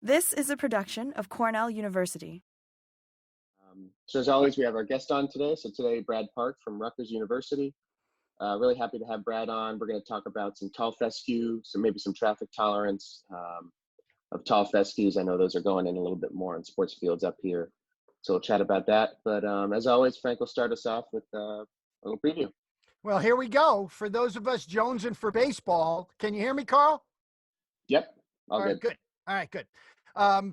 This is a production of Cornell University. So as always, we have our guest on today. So today, Brad Park from Rutgers University. Really happy to have Brad on. We're going to talk about some tall fescue, maybe some traffic tolerance of tall fescues. I know those are going in a little bit more in sports fields up here. So we'll chat about that. But as always, Frank will start us off with a little preview. Well, here we go. For those of us jonesing for baseball, can you hear me, Carl? Yep. All right, good. All right, good.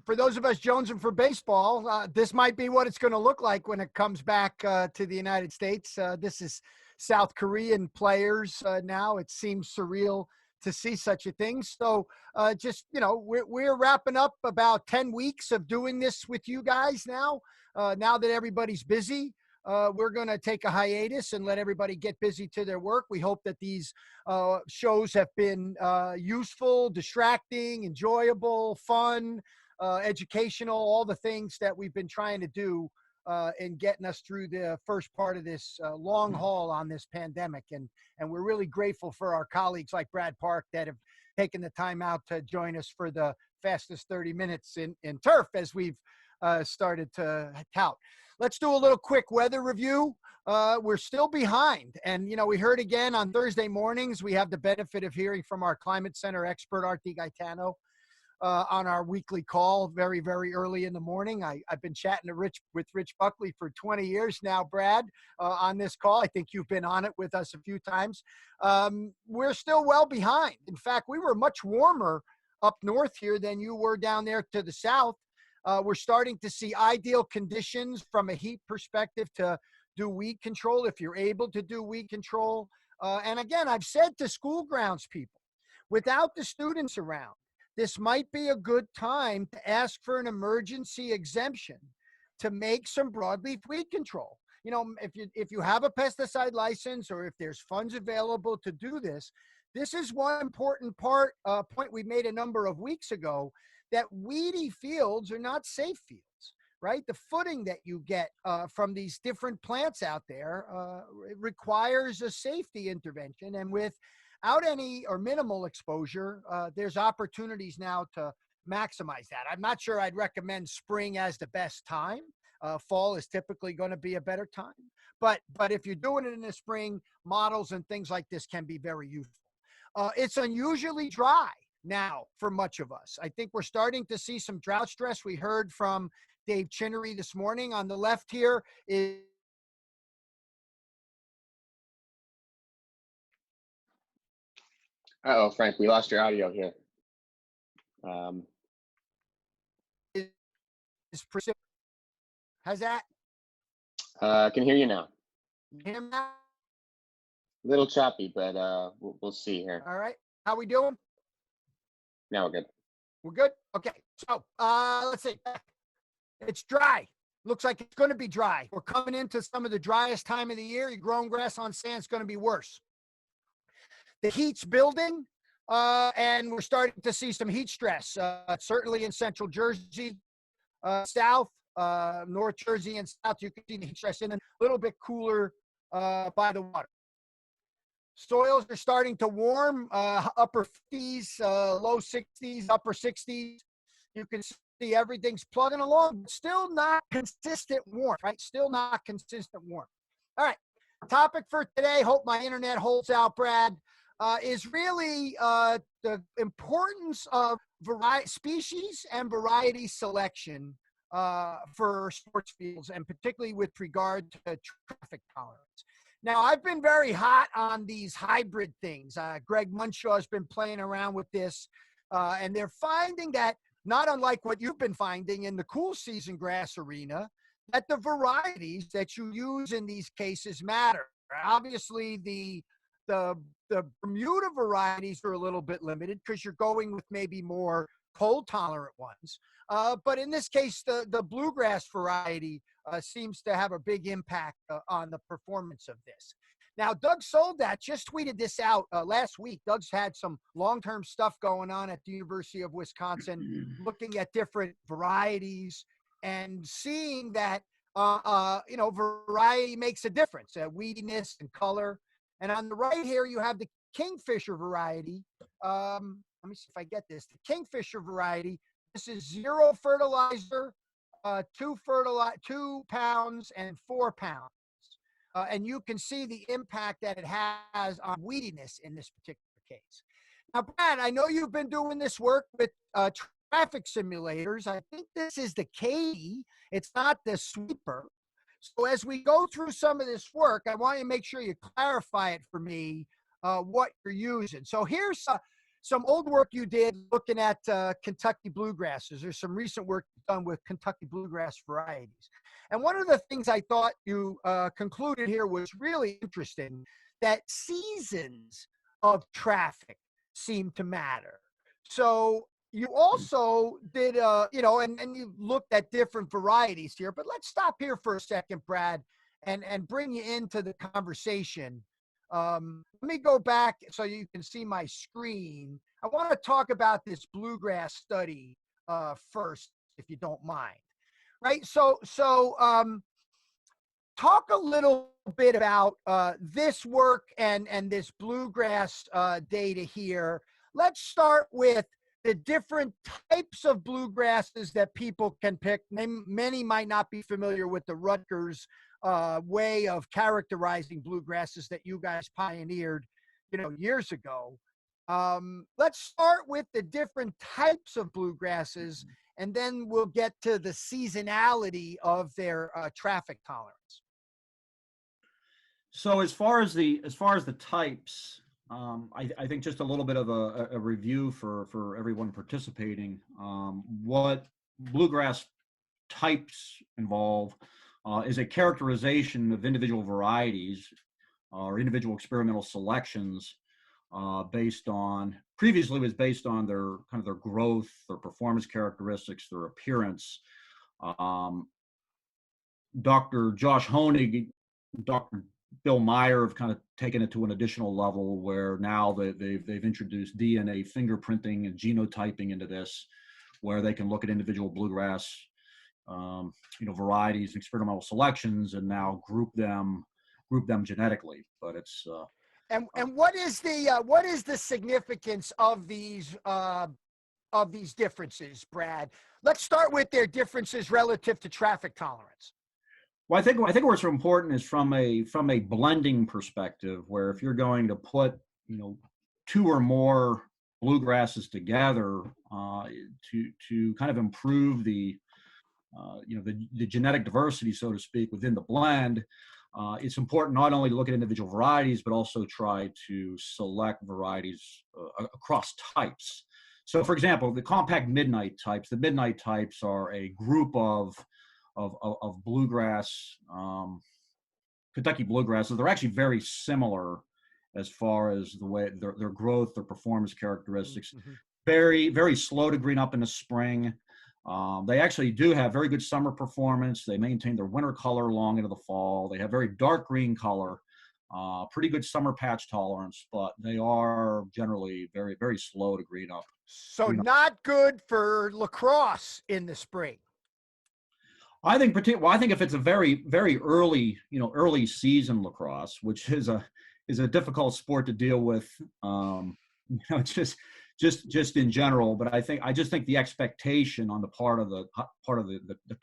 For those of us jonesing for baseball, this might be what it's going to look like when it comes back to the United States. This is South Korean players now. It seems surreal to see such a thing. So we're wrapping up about 10 weeks of doing this with you guys now. Now that everybody's busy, we're going to take a hiatus and let everybody get busy to their work. We hope that these shows have been useful, distracting, enjoyable, fun, educational, all the things that we've been trying to do in getting us through the first part of this long haul on this pandemic. And we're really grateful for our colleagues like Brad Park that have taken the time out to join us for the fastest 30 minutes in turf, as we've started to tout. Let's do a little quick weather review. We're still behind. And, we heard again on Thursday mornings, we have the benefit of hearing from our climate center expert, Art DiGaetano, on our weekly call very, very early in the morning. I've been chatting with Rich Buckley for 20 years now, Brad, on this call. I think you've been on it with us a few times. We're still well behind. In fact, we were much warmer up north here than you were down there to the south. We're starting to see ideal conditions from a heat perspective to do weed control, if you're able to do weed control. And again, I've said to school grounds people, without the students around, this might be a good time to ask for an emergency exemption to make some broadleaf weed control. If you have a pesticide license or if there's funds available to do this, this is one important point we made a number of weeks ago, that weedy fields are not safe fields, right? The footing that you get from these different plants out there requires a safety intervention. And without any or minimal exposure, there's opportunities now to maximize that. I'm not sure I'd recommend spring as the best time. Fall is typically going to be a better time. But if you're doing it in the spring, models and things like this can be very useful. It's unusually dry now for much of us. I think we're starting to see some drought stress. We heard from Dave Chinnery this morning. On the left here is Uh-oh, Frank, we lost your audio here. How's that? I can hear you now. You hear me now? A little choppy, but we'll see here. All right. How we doing? Now we're good. We're good? Okay. So let's see. It's dry. Looks like it's going to be dry. We're coming into some of the driest time of the year. You're growing grass on sand is going to be worse. The heat's building, and we're starting to see some heat stress, certainly in central Jersey, south, North Jersey, and south. You can see the heat stress in a little bit cooler by the water. Soils are starting to warm, upper 50s, low 60s, upper 60s. You can see everything's plugging along, but still not consistent warmth, right? Still not consistent warmth. All right, topic for today, hope my internet holds out, Brad, is really the importance of species and variety selection for sports fields, and particularly with regard to traffic tolerance. Now, I've been very hot on these hybrid things. Greg Munshaw has been playing around with this, and they're finding that, not unlike what you've been finding in the cool season grass arena, that the varieties that you use in these cases matter. Obviously, the Bermuda varieties are a little bit limited because you're going with maybe more cold tolerant ones. But in this case, the Bluegrass variety seems to have a big impact on the performance of this. Now, Doug Soldat just tweeted this out last week. Doug's had some long-term stuff going on at the University of Wisconsin, looking at different varieties and seeing that, variety makes a difference, weediness and color. And on the right here, you have the Kingfisher variety. Let me see if I get this. The Kingfisher variety this is 0 fertilizer, 2 pounds and 4 pounds. And you can see the impact that it has on weediness in this particular case. Now, Brad, I know you've been doing this work with traffic simulators. I think this is the Katie. It's not the sweeper. So as we go through some of this work, I want you to make sure you clarify it for me, what you're using. So here's some old work you did looking at Kentucky bluegrasses. There's some recent work done with Kentucky bluegrass varieties. And one of the things I thought you concluded here was really interesting, that seasons of traffic seem to matter. So you also did, and you looked at different varieties here, but let's stop here for a second, Brad, and bring you into the conversation. Let me go back so you can see my screen. I want to talk about this bluegrass study first, if you don't mind. Right. So talk a little bit about this work and this bluegrass data here. Let's start with the different types of bluegrasses that people can pick. Many might not be familiar with the Rutgers way of characterizing bluegrasses that you guys pioneered, years ago. Let's start with the different types of bluegrasses, and then we'll get to the seasonality of their traffic tolerance. So as far as the types, I think just a little bit of a review for everyone participating. What bluegrass types involve is a characterization of individual varieties or individual experimental selections previously was based on their growth, their performance characteristics, their appearance. Dr. Josh Honig, Dr. Bill Meyer have kind of taken it to an additional level where now they've introduced DNA fingerprinting and genotyping into this, where they can look at individual bluegrass, varieties and experimental selections, and now group them genetically. But it's and what is the significance of these differences, Brad? Let's start with their differences relative to traffic tolerance. Well, I think what's important is from a blending perspective, where if you're going to put 2 or more bluegrasses together to kind of improve the genetic diversity, so to speak, within the blend, it's important not only to look at individual varieties, but also try to select varieties across types. So, for example, the compact midnight types. The midnight types are a group of bluegrass, Kentucky bluegrasses. They're actually very similar as far as the way their growth, their performance characteristics. Mm-hmm. Very, very slow to green up in the spring. They actually do have very good summer performance. They maintain their winter color long into the fall. They have very dark green color, pretty good summer patch tolerance, but they are generally very, very slow to green up. So not good for lacrosse in the spring. I think if it's a very, very early season lacrosse, which is a difficult sport to deal with, just in general. But I just think the expectation on the part of the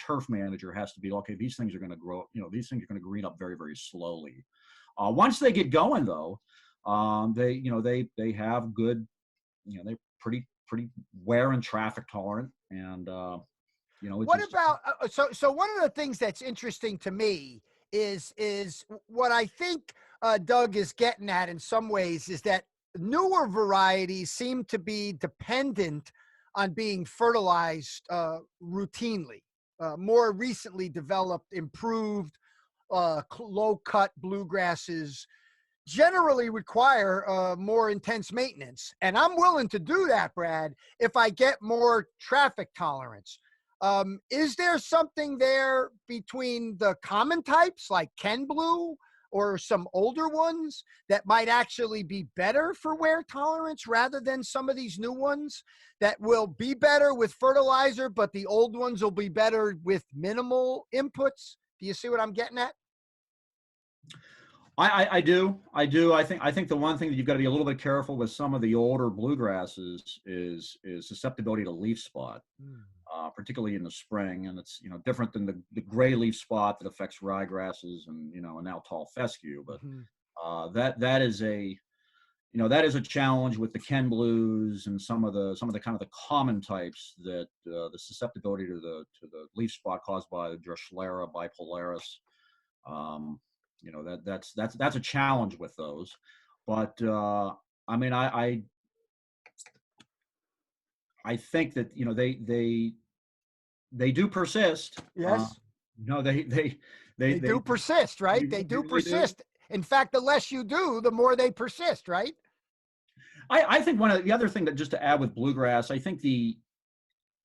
turf manager has to be, okay, these things are going to grow. These things are going to green up very, very slowly. Once they get going, though, they have good, they're pretty wear and traffic tolerant, and what about so one of the things that's interesting to me is what I think Doug is getting at in some ways is that newer varieties seem to be dependent on being fertilized routinely. More recently developed, improved, low-cut bluegrasses generally require more intense maintenance. And I'm willing to do that, Brad, if I get more traffic tolerance. Is there something there between the common types like Ken Blue or some older ones that might actually be better for wear tolerance rather than some of these new ones that will be better with fertilizer, but the old ones will be better with minimal inputs? Do you see what I'm getting at? I do. I think the one thing that you've got to be a little bit careful with some of the older bluegrasses is susceptibility to leaf spot, Mm. particularly in the spring, and it's different than the gray leaf spot that affects ryegrasses and now tall fescue. But Mm-hmm. that is a challenge with the Ken blues and some of the kind of the common types that the susceptibility to the leaf spot caused by the Drosselera bipolaris. Um, that's a challenge with those. But I mean, I think that they do persist. Yes. No, They do persist, right? They do really do. persist. In fact, the less you do, the more they persist, right? I think one of the other thing that just to add with bluegrass, I think the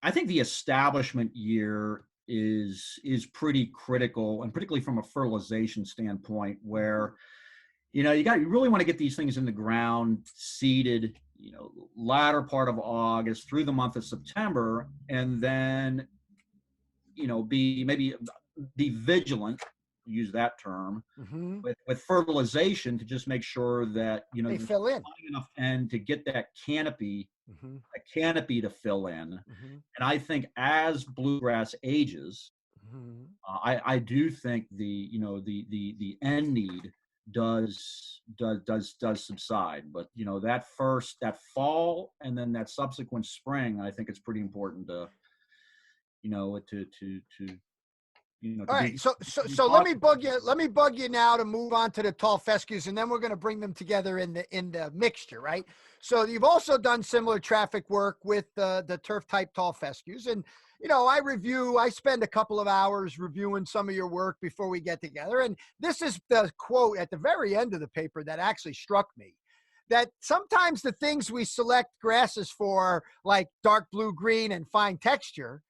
establishment year is pretty critical, and particularly from a fertilization standpoint, where you really want to get these things in the ground, seeded, latter part of August through the month of September, and then be vigilant, use that term, Mm-hmm. with fertilization to just make sure that They there's fill in. plenty enough N to get that canopy Mm-hmm. to fill in. Mm-hmm. And I think as bluegrass ages, Mm-hmm. I do think the end need does subside. But that fall and then that subsequent spring, I think it's pretty important to All to right, be so let me bug you. Let me bug you now to move on to the tall fescues, and then we're going to bring them together in the mixture, right? So you've also done similar traffic work with the turf type tall fescues, and I spend a couple of hours reviewing some of your work before we get together, and this is the quote at the very end of the paper that actually struck me. That sometimes the things we select grasses for, like dark blue green and fine texture,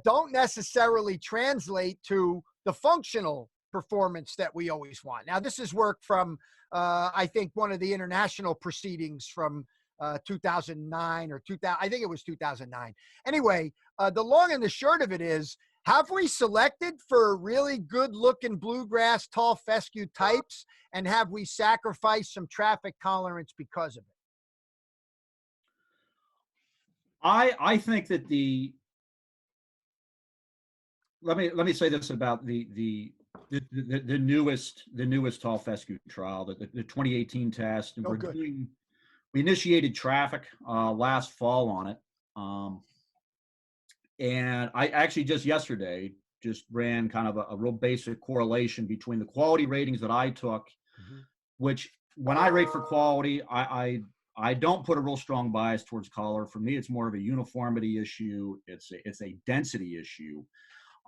don't necessarily translate to the functional performance that we always want. Now, this is work from, I think, one of the international proceedings from 2009 or 2000. I think it was 2009. Anyway, the long and the short of it is, have we selected for really good looking bluegrass tall fescue types, and have we sacrificed some traffic tolerance because of it? I think that let me say this about the newest tall fescue trial, the 2018 test, and Oh, good. we initiated traffic last fall on it, and I actually just yesterday just ran kind of a real basic correlation between the quality ratings that I took, Mm-hmm. which when I rate for quality, I don't put a real strong bias towards color. For me, it's more of a uniformity issue. It's a density issue.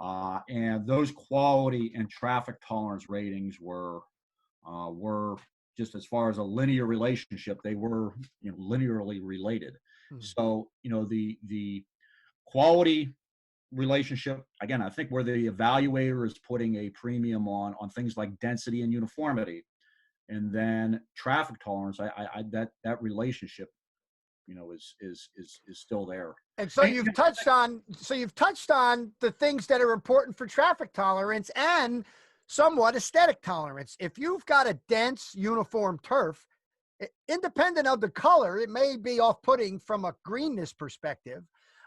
And those quality and traffic tolerance ratings were just, as far as a linear relationship, they were linearly related. Hmm. So the quality relationship, again, I think where the evaluator is putting a premium on things like density and uniformity, and then traffic tolerance, that relationship is still there. And so you've touched on the things that are important for traffic tolerance and somewhat aesthetic tolerance. If you've got a dense uniform turf, independent of the color, it may be off-putting from a greenness perspective,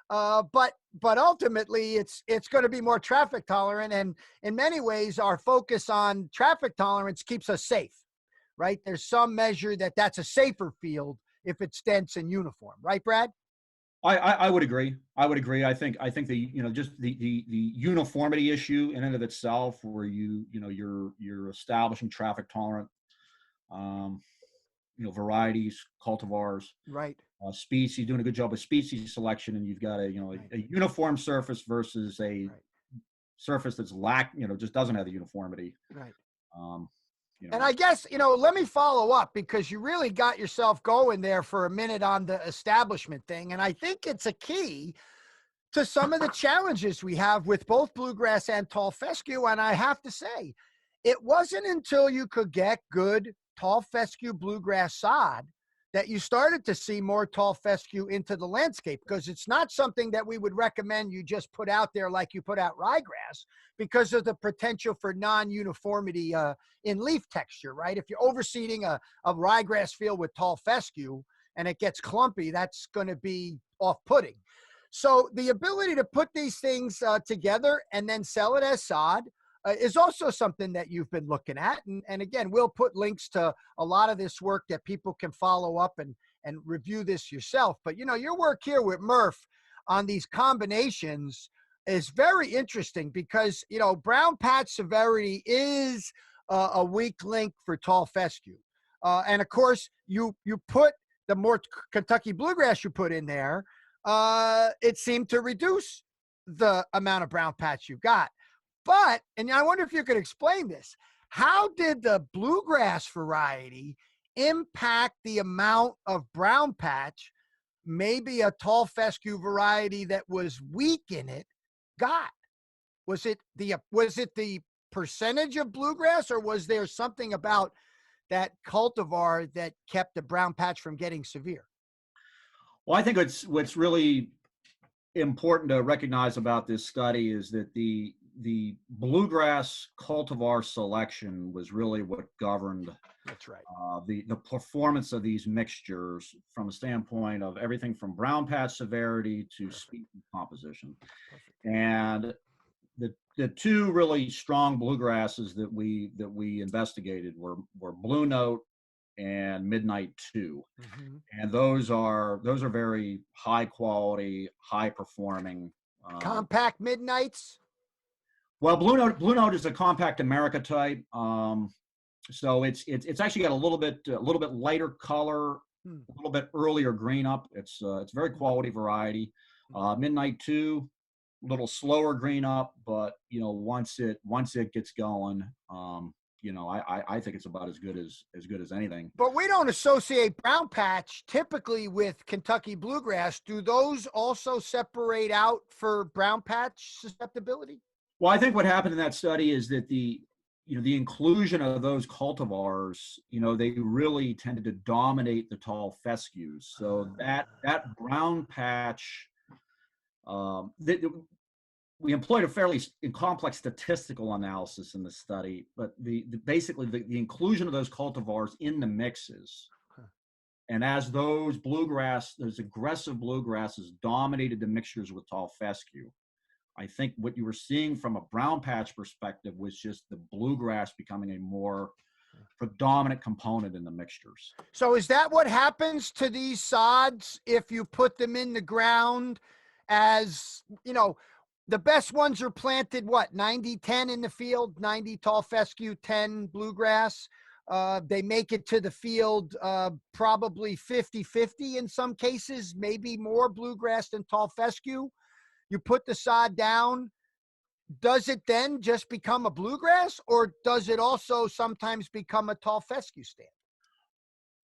but ultimately it's going to be more traffic tolerant. And in many ways, our focus on traffic tolerance keeps us safe, right? There's some measure that's a safer field if it's dense and uniform, right, Brad? I would agree. I think the just the uniformity issue in and of itself, where you're establishing traffic tolerant, varieties, cultivars, Right. Species, doing a good job of species selection, and you've got Right. a uniform surface versus a Right. surface that's just doesn't have the uniformity. Right. Um, And I guess, let me follow up, because you really got yourself going there for a minute on the establishment thing. And I think it's a key to some of the challenges we have with both bluegrass and tall fescue. And I have to say, it wasn't until you could get good tall fescue bluegrass sod that you started to see more tall fescue into the landscape, because it's not something that we would recommend you just put out there like you put out ryegrass, because of the potential for non-uniformity in leaf texture, right? If you're overseeding a ryegrass field with tall fescue and it gets clumpy, that's going to be off-putting. So the ability to put these things together and then sell it as sod is also something that you've been looking at. And again, we'll put links to a lot of this work that people can follow up and review this yourself. But, you know, your work here with Murph on these combinations is very interesting, because, you know, brown patch severity is a weak link for tall fescue. And of course, you put the more Kentucky bluegrass you put in there, it seemed to reduce the amount of brown patch you got. But, and I wonder if you could explain this, how did the bluegrass variety impact the amount of brown patch maybe a tall fescue variety that was weak in it got? Was it the percentage of bluegrass, or was there something about that cultivar that kept the brown patch from getting severe? Well, I think what's really important to recognize about this study is that the bluegrass cultivar selection was really what governed. That's right. The performance of these mixtures from a standpoint of everything from brown patch severity to Perfect. speed and composition. Perfect. And the two really strong bluegrasses that we investigated were Blue Note and Midnight 2. Mm-hmm. And those are very high quality, high performing. Compact Midnights. Well, Blue Note is a compact America type. So it's actually got a little bit lighter color, a little bit earlier green up. It's very quality variety. Midnight 2, a little slower green up, but you know, once it gets going, you know, I think it's about as good as anything. But we don't associate brown patch typically with Kentucky bluegrass. Do those also separate out for brown patch susceptibility? Well, I think what happened in that study is that the inclusion of those cultivars, you know, they really tended to dominate the tall fescues. So that brown patch, we employed a fairly complex statistical analysis in the study, but basically the inclusion of those cultivars in the mixes, and as those aggressive bluegrasses dominated the mixtures with tall fescue, I think what you were seeing from a brown patch perspective was just the bluegrass becoming a more predominant component in the mixtures. So is that what happens to these sods if you put them in the ground? As you know, the best ones are planted, 90-10 in the field, 90 tall fescue, 10 bluegrass. They make it to the field probably 50-50 in some cases, maybe more bluegrass than tall fescue. You put the sod down. Does it then just become a bluegrass, or does it also sometimes become a tall fescue stand?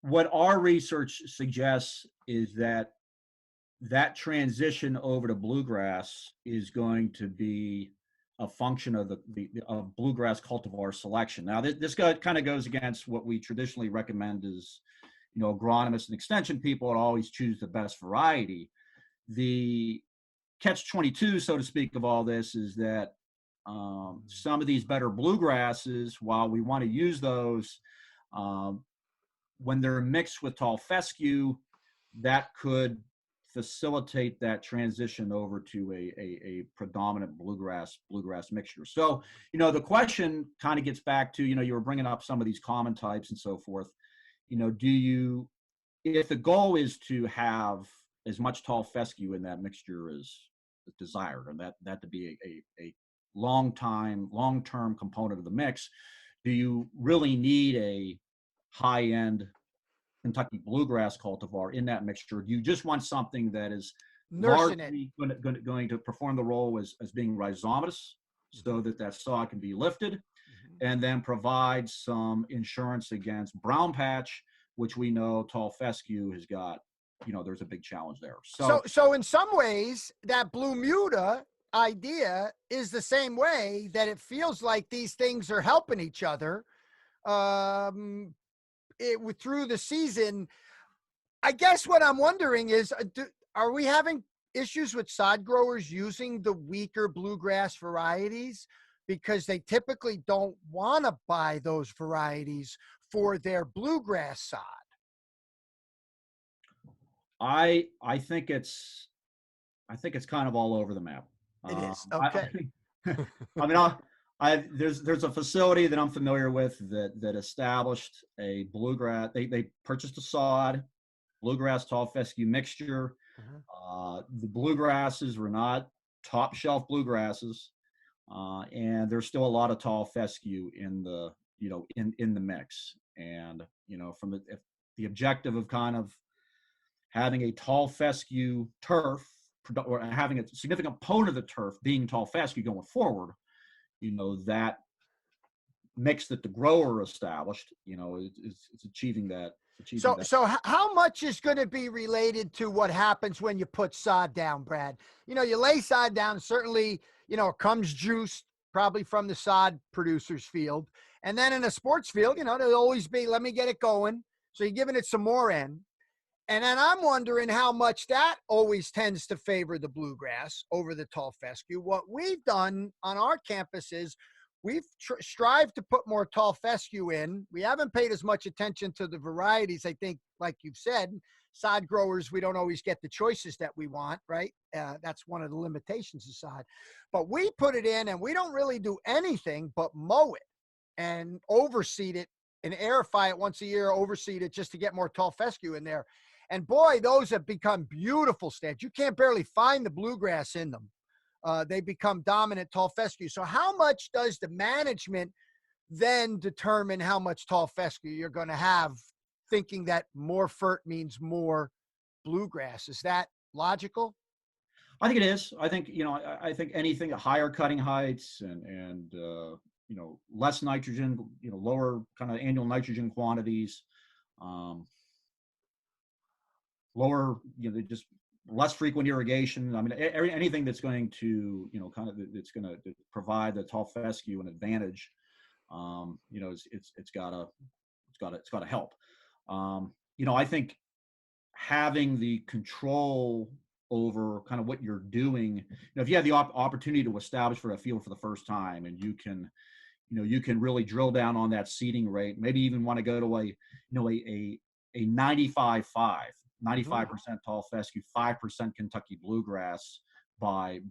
What our research suggests is that transition over to bluegrass is going to be a function of the bluegrass cultivar selection. Now, this kind of goes against what we traditionally recommend as, you know, agronomists and extension people would always choose the best variety. The catch-22, so to speak, of all this is that some of these better bluegrasses, while we want to use those, when they're mixed with tall fescue, that could facilitate that transition over to a predominant bluegrass mixture. So, you know, the question kind of gets back to, you know, you were bringing up some of these common types and so forth. You know, if the goal is to have as much tall fescue in that mixture as desired, and that to be a long-term component of the mix, do you really need a high-end Kentucky bluegrass cultivar in that mixture? Do you just want something that is largely going to perform the role as being rhizomatous, so that sod can be lifted, and then provide some insurance against brown patch, which we know tall fescue has got? You know, there's a big challenge there. So in some ways, that Blue Muta idea is the same way that it feels like these things are helping each other through the season. I guess what I'm wondering is, are we having issues with sod growers using the weaker bluegrass varieties because they typically don't want to buy those varieties for their bluegrass sod? I think it's kind of all over the map. It is. I Okay. I mean, there's a facility that I'm familiar with that established a bluegrass. They purchased a sod, bluegrass tall fescue mixture. The bluegrasses were not top shelf bluegrasses, and there's still a lot of tall fescue in the in the mix. And from the objective of kind of having a tall fescue turf, or having a significant component of the turf being tall fescue going forward, that mix that the grower established, is achieving that. So how much is going to be related to what happens when you put sod down, Brad? You lay sod down, certainly, it comes juiced probably from the sod producer's field. And then in a sports field, there'll always be, let me get it going. So you're giving it some more in. And then I'm wondering how much that always tends to favor the bluegrass over the tall fescue. What we've done on our campus is we've strived to put more tall fescue in. We haven't paid as much attention to the varieties. I think, like you've said, sod growers, we don't always get the choices that we want, right? That's one of the limitations of sod. But we put it in, and we don't really do anything but mow it and overseed it and aerify it once a year, overseed it just to get more tall fescue in there. And boy, those have become beautiful stands. You can't barely find the bluegrass in them. They become dominant tall fescue. So how much does the management then determine how much tall fescue you're going to have, thinking that more fert means more bluegrass? Is that logical? I think it is. I think, I think anything at higher cutting heights and less nitrogen, lower kind of annual nitrogen quantities, lower, just less frequent irrigation. I mean, anything that's going to, it's going to provide the tall fescue an advantage. It's got to help. I think having the control over kind of what you're doing, if you have the opportunity to establish for a field for the first time, and you can really drill down on that seeding rate, maybe even want to go to a 95-5. 95% tall fescue, 5% Kentucky bluegrass by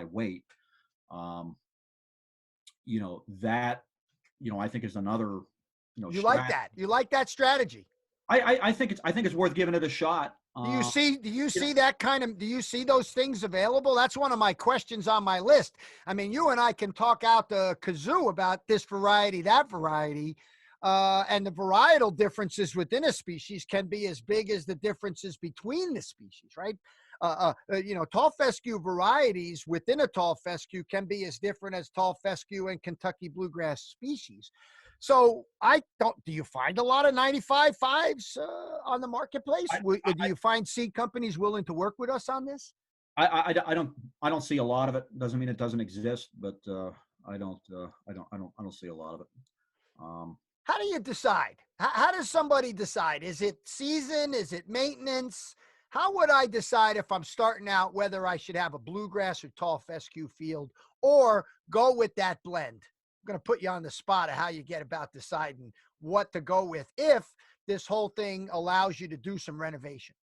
weight. That I think is another. You like that? You like that strategy? I think it's worth giving it a shot. Do you see that kind of? Do you see those things available? That's one of my questions on my list. I mean, you and I can talk out the kazoo about this variety, that variety. And the varietal differences within a species can be as big as the differences between the species, right? Tall fescue varieties within a tall fescue can be as different as tall fescue and Kentucky bluegrass species. So do you find a lot of 95-5s on the marketplace? Do you find seed companies willing to work with us on this? I don't see a lot of it. Doesn't mean it doesn't exist, but I don't see a lot of it. How do you decide? How does somebody decide? Is it season? Is it maintenance? How would I decide if I'm starting out whether I should have a bluegrass or tall fescue field or go with that blend? I'm going to put you on the spot of how you get about deciding what to go with if this whole thing allows you to do some renovation.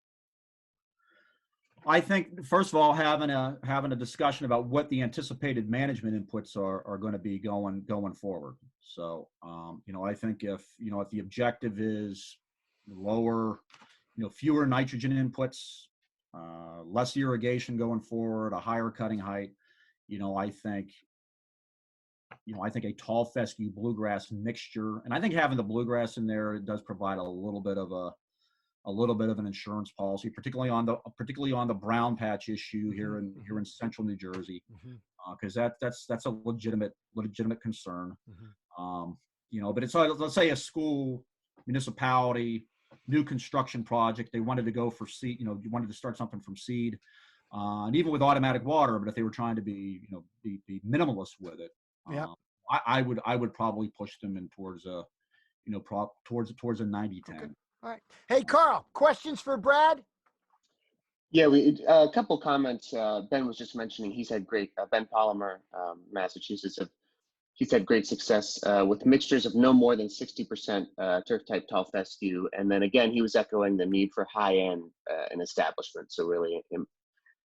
I think, first of all, having a discussion about what the anticipated management inputs are going to be going forward. So, I think if the objective is lower, fewer nitrogen inputs, less irrigation going forward, a higher cutting height, I think a tall fescue bluegrass mixture, and I think having the bluegrass in there, it does provide a little bit of an insurance policy, particularly on the brown patch issue here in central New Jersey, because that's a legitimate concern. But it's let's say a school, municipality, new construction project, they wanted to go for seed, wanted to start something from seed, and even with automatic water. But if they were trying to be minimalist with it, I would probably push them in towards a towards a 90-10. Okay. All right. Hey, Carl, questions for Brad? Yeah, we a couple comments. Ben was just mentioning he's had great Ben Palmer, Massachusetts. He's had great success with mixtures of no more than 60% turf type tall fescue. And then again, he was echoing the need for high end in establishment. So really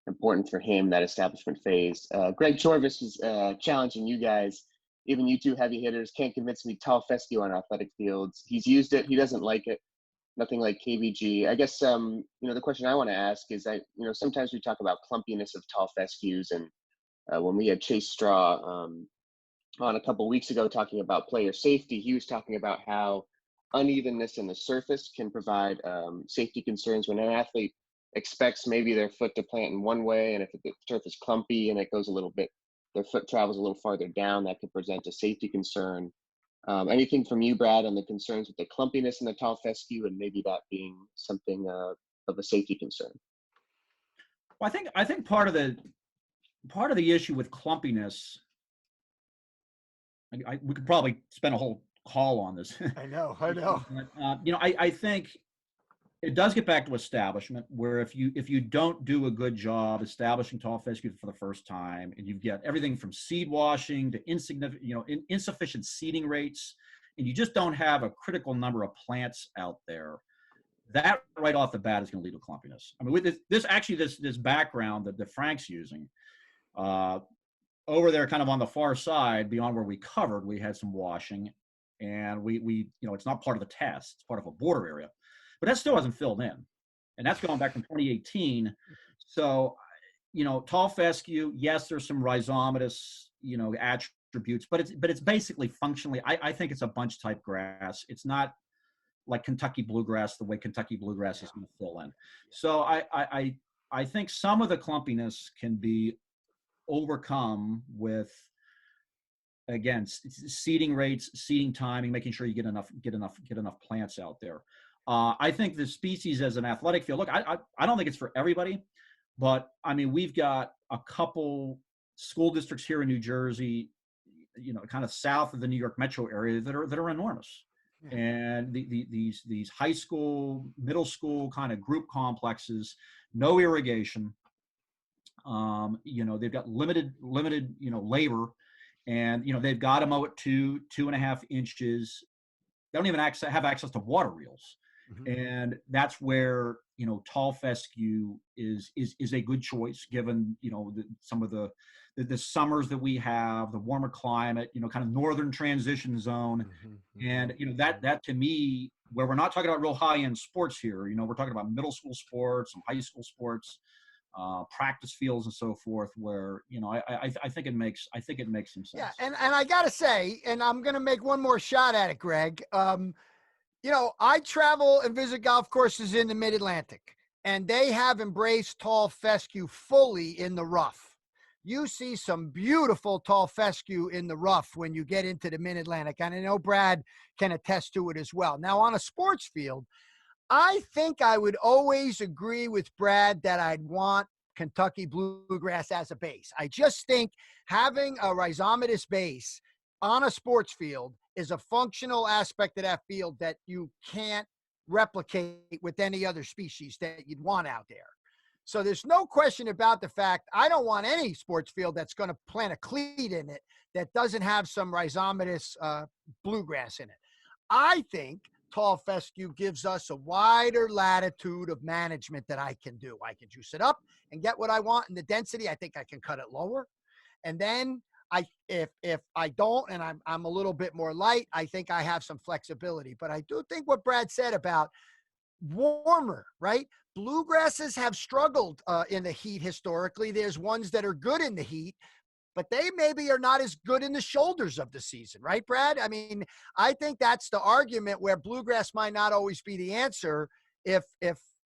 important for him, that establishment phase. Greg Chorvis is challenging you guys. Even you two heavy hitters can't convince me tall fescue on athletic fields. He's used it. He doesn't like it. Nothing like KBG. I guess, the question I want to ask is that, sometimes we talk about clumpiness of tall fescues. And when we had Chase Straw on a couple weeks ago talking about player safety, he was talking about how unevenness in the surface can provide safety concerns when an athlete expects maybe their foot to plant in one way, and if the turf is clumpy and it goes a little bit, their foot travels a little farther down, that could present a safety concern. Anything from you, Brad, on the concerns with the clumpiness in the tall fescue and maybe that being something of a safety concern? Well, I think part of the issue with clumpiness, we could probably spend a whole call on this. I know. I think it does get back to establishment, where if you don't do a good job establishing tall fescue for the first time, and you get everything from seed washing to insufficient seeding rates, and you just don't have a critical number of plants out there, that right off the bat is going to lead to clumpiness. I mean, with this background that Frank's using, over there, kind of on the far side, beyond where we covered, we had some washing, and we it's not part of the test; it's part of a border area. But that still hasn't filled in. And that's going back from 2018. So, tall fescue, yes, there's some rhizomatous, attributes, but it's basically functionally, I think it's a bunch type grass. It's not like Kentucky bluegrass, the way Kentucky bluegrass is going to fill in. So I think some of the clumpiness can be overcome with, again, seeding rates, seeding timing, making sure you get enough plants out there. I think the species as an athletic field, look, I don't think it's for everybody, but I mean, we've got a couple school districts here in New Jersey, kind of south of the New York metro area that are enormous. Yeah. And these high school, middle school kind of group complexes, no irrigation, they've got limited, labor, and, they've got to mow it 2.5 inches. They don't even have access to water reels. Mm-hmm. And that's where, tall fescue is a good choice, given, some of the summers that we have, the warmer climate, kind of northern transition zone. Mm-hmm. And, that to me, where we're not talking about real high-end sports here, we're talking about middle school sports, some high school sports, practice fields and so forth, where, I think it makes some sense. Yeah. And I got to say, and I'm going to make one more shot at it, Greg. I travel and visit golf courses in the Mid-Atlantic, and they have embraced tall fescue fully in the rough. You see some beautiful tall fescue in the rough when you get into the Mid-Atlantic, and I know Brad can attest to it as well. Now, on a sports field, I think I would always agree with Brad that I'd want Kentucky bluegrass as a base. I just think having a rhizomatous base on a sports field is a functional aspect of that field that you can't replicate with any other species that you'd want out there. So there's no question about the fact I don't want any sports field that's going to plant a cleat in it that doesn't have some rhizomatous bluegrass in it. I think tall fescue gives us a wider latitude of management that I can do. I can juice it up and get what I want in the density. I think I can cut it lower. And then if I don't, and I'm a little bit more light, I think I have some flexibility. But I do think what Brad said about warmer, right? Bluegrasses have struggled in the heat historically. There's ones that are good in the heat, but they maybe are not as good in the shoulders of the season, right, Brad? I mean, I think that's the argument where bluegrass might not always be the answer if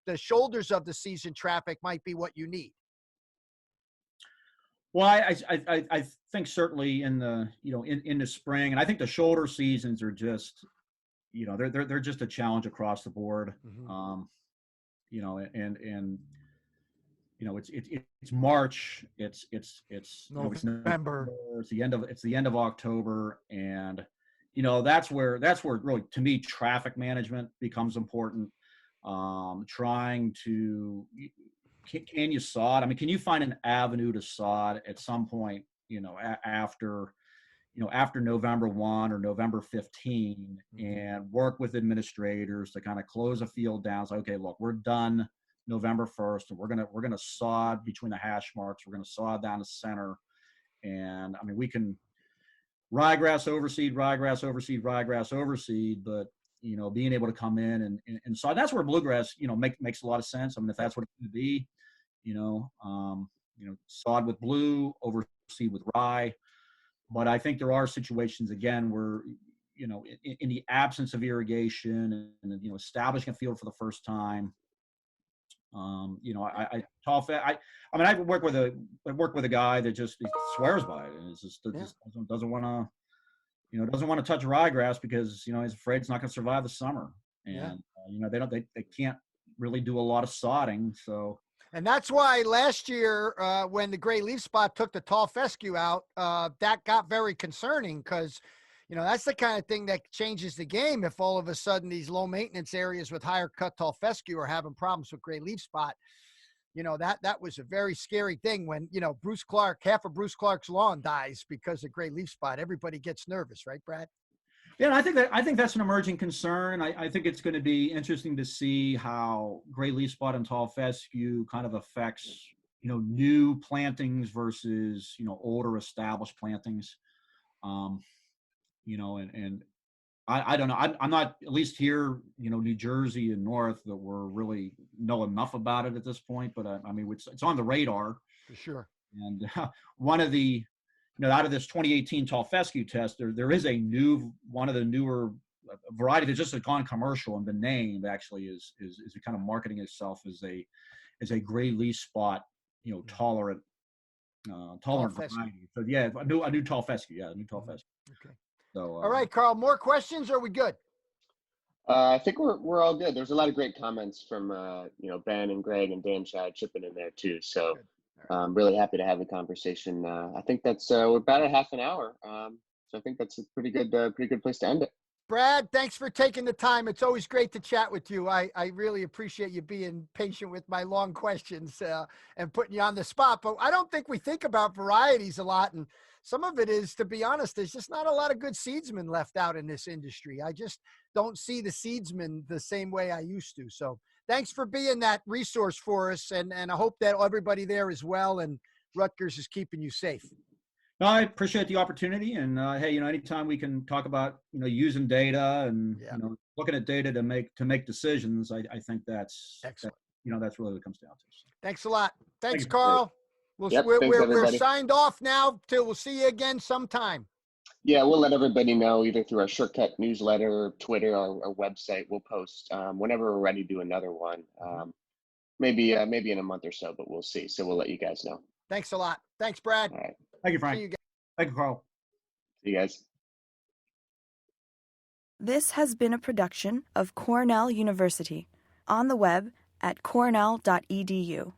the shoulders of the season traffic might be what you need. Well, I think certainly in the in the spring, and I think the shoulder seasons are just they're just a challenge across the board. Mm-hmm. It's March, it's November, it's the end of October, and that's where really, to me, traffic management becomes important. trying to, can you sod? I mean, can you find an avenue to sod at some point, after November 1 or November 15, and work with administrators to kind of close a field down. So, okay, look, we're done November 1st, and we're gonna sod between the hash marks. We're gonna sod down the center, and I mean, we can ryegrass overseed, but being able to come in and sod. That's where bluegrass makes a lot of sense. I mean, if that's what it's going to be, sod with blue, overseed with rye. But I think there are situations, again, where, in the absence of irrigation and, establishing a field for the first time, I work with a guy that just swears by it, and it's just doesn't want to touch ryegrass because, he's afraid it's not going to survive the summer. And, they can't really do a lot of sodding. So. And that's why last year, when the gray leaf spot took the tall fescue out, that got very concerning because, that's the kind of thing that changes the game. If all of a sudden these low maintenance areas with higher cut tall fescue are having problems with gray leaf spot, that was a very scary thing when, half of Bruce Clark's lawn dies because of gray leaf spot. Everybody gets nervous, right, Brad? Yeah, I think that's an emerging concern. I think it's going to be interesting to see how gray leaf spot and tall fescue kind of affects, new plantings versus, older established plantings. And I don't know. I'm not, at least here, New Jersey and North, that we're really know enough about it at this point. But I mean, it's on the radar for sure. And one of the, out of this 2018 tall fescue test, there is one of the newer variety that just has gone commercial and been named, actually is kind of marketing itself as a gray leaf spot, tolerant variety. So yeah, a new tall fescue. Yeah, a new tall fescue. Okay. So all right, Carl, more questions? Or are we good? I think we're all good. There's a lot of great comments from Ben and Greg and Dan Shad chipping in there too. So I'm really happy to have the conversation. I think that's we're about at half an hour. So I think that's a pretty good place to end it. Brad, thanks for taking the time. It's always great to chat with you. I really appreciate you being patient with my long questions and putting you on the spot. But I don't think we think about varieties a lot. And some of it is, to be honest, there's just not a lot of good seedsmen left out in this industry. I just don't see the seedsmen the same way I used to. So thanks for being that resource for us. And I hope that everybody there is well and Rutgers is keeping you safe. No, I appreciate the opportunity, and hey, anytime we can talk about using data and looking at data to make decisions, I think that's excellent. That's really what it comes down to. So. Thanks a lot. Thanks, Carl. We're signed off now. Till we'll see you again sometime. Yeah, we'll let everybody know either through our Shortcut newsletter, Twitter, or our website. We'll post whenever we're ready to do another one. Maybe in a month or so, but we'll see. So we'll let you guys know. Thanks a lot. Thanks, Brad. All right. Thank you, Frank. See you guys. Thank you, Carl. See you guys. This has been a production of Cornell University, on the web at cornell.edu.